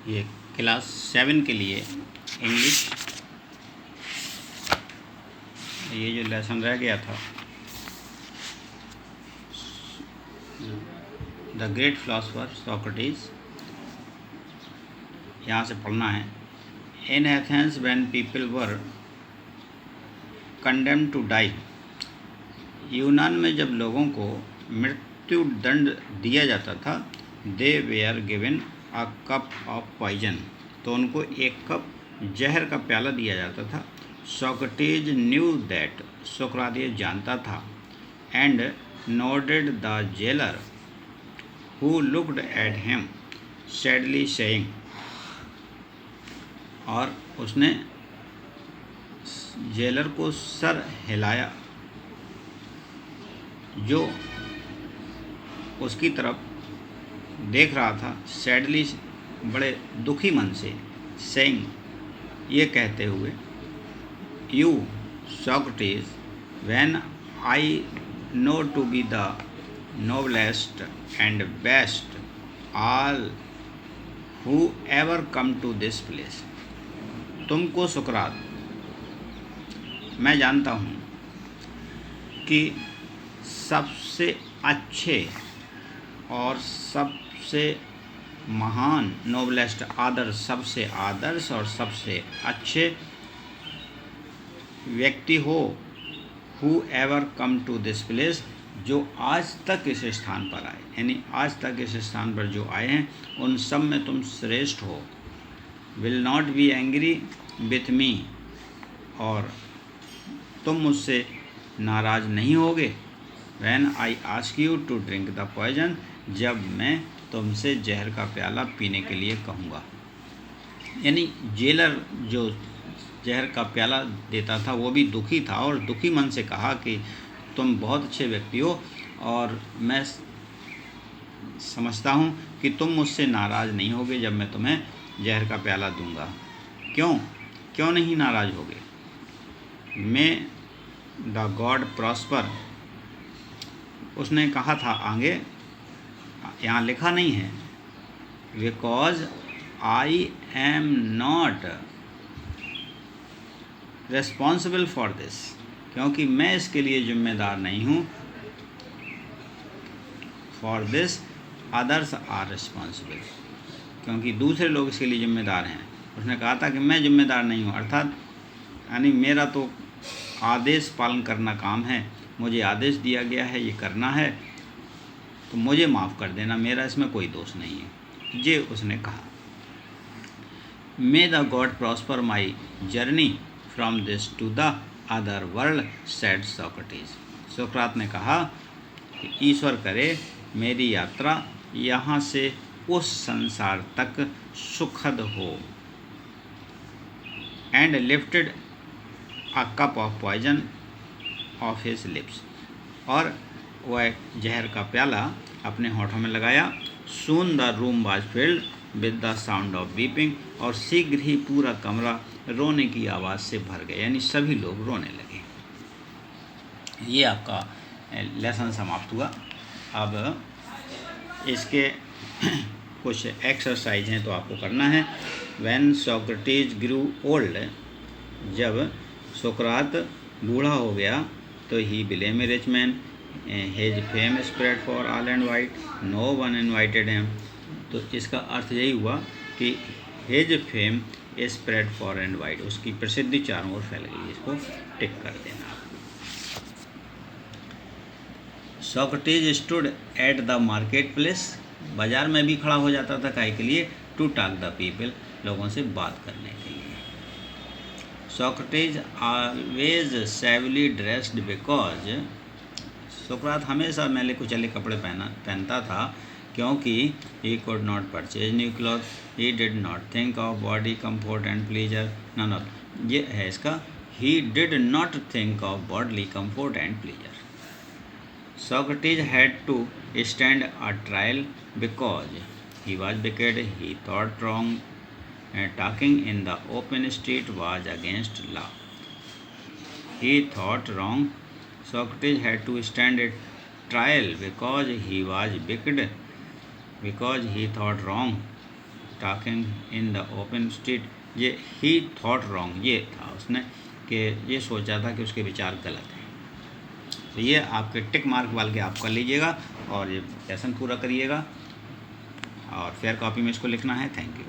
ये क्लास 7 के लिए इंग्लिश ये जो लेसन रह गया था, द ग्रेट फिलोसफर सोक्रेटिस, यहाँ से पढ़ना है। In Athens when people were condemned to die, यूनान में जब लोगों को मृत्यु दंड दिया जाता था, they were given a cup of poison, तो उनको एक कप जहर का प्याला दिया जाता था। सोक्रेटिस न्यू दैट, सोक्रातिस जानता था। And nodded the jailer who looked at him sadly saying, और उसने जेलर को सर हिलाया जो उसकी तरफ देख रहा था, सैडली बड़े दुखी मन से, सेइंग ये कहते हुए, you Socrates when I know to be the noblest and best all who ever come to this place, तुमको सुकरात, मैं जानता हूँ कि सबसे अच्छे और सबसे महान, नोबलेस्ट आदर्श, सबसे आदर्श और सबसे अच्छे व्यक्ति हो, who ever come to this place, जो आज तक इस स्थान पर आए, यानी आज तक इस स्थान पर जो आए हैं उन सब में तुम श्रेष्ठ हो। Will not be angry with me, और तुम मुझसे नाराज़ नहीं होगे। When I ask you to drink the poison, जब मैं तुमसे जहर का प्याला पीने के लिए कहूँगा। यानी जेलर जो जहर का प्याला देता था वो भी दुखी था, और दुखी मन से कहा कि तुम बहुत अच्छे व्यक्ति हो और मैं समझता हूँ कि तुम मुझसे नाराज़ नहीं होगे जब मैं तुम्हें जहर का प्याला दूंगा। क्यों नहीं नाराज़ होगे? मे द गॉड प्रॉस्पर, उसने कहा था आगे, यहाँ लिखा नहीं है, because I am not responsible for this, क्योंकि मैं इसके लिए जिम्मेदार नहीं हूँ। For this others are responsible, क्योंकि दूसरे लोग इसके लिए जिम्मेदार हैं। उसने कहा था कि मैं जिम्मेदार नहीं हूँ, अर्थात यानी मेरा तो आदेश पालन करना काम है, मुझे आदेश दिया गया है ये करना है, तो मुझे माफ़ कर देना, मेरा इसमें कोई दोष नहीं है, ये उसने कहा। May the god prosper my journey from this to the other world, said Socrates, सोक्रात ने कहा कि ईश्वर करे मेरी यात्रा यहाँ से उस संसार तक सुखद हो। And lifted a cup of poison of his lips, और वह जहर का प्याला अपने होठों में लगाया। Soon the room was filled with the sound of weeping, और शीघ्र ही पूरा कमरा रोने की आवाज़ से भर गया, यानी सभी लोग रोने लगे। ये आपका लेसन समाप्त हुआ। अब इसके कुछ एक्सरसाइज हैं तो आपको करना है। व्हेन सोक्रेटिस ग्रू ओल्ड, जब सोक्रात बूढ़ा हो गया, तो he became a rich man, his fame spread far all and wide, no one invited him, तो इसका अर्थ यही हुआ कि his fame spread far and wide, उसकी प्रसिद्धि चारों ओर फैल गई। इसको टिक कर देना। Socrates stood at the market place, बाजार में भी खड़ा हो जाता था, काहे के लिए? टू टॉक द पीपल, लोगों से बात करने के लिए। Socrates always shabbily dressed because, सोक्रात हमेशा मैले कुचले कपड़े पहनता था, क्योंकि he could not purchase new cloth, he did not think of body comfort and pleasure, none of, ये है इसका, he did not think of bodily comfort and pleasure. Socrates had to stand a trial because he was wicked, he thought wrong, and talking in the open street was against law. He thought wrong. Socrates had to stand a trial because he was wicked, because he thought wrong. Talking in the open street, ये ही thought wrong, ये था उसने कि ये सोचा था कि उसके विचार गलत हैं। तो ये आपके टिक मार्क वाल के आप कर लीजिएगा और ये लेसन पूरा करिएगा और फेयर कॉपी में इसको लिखना है। Thank you.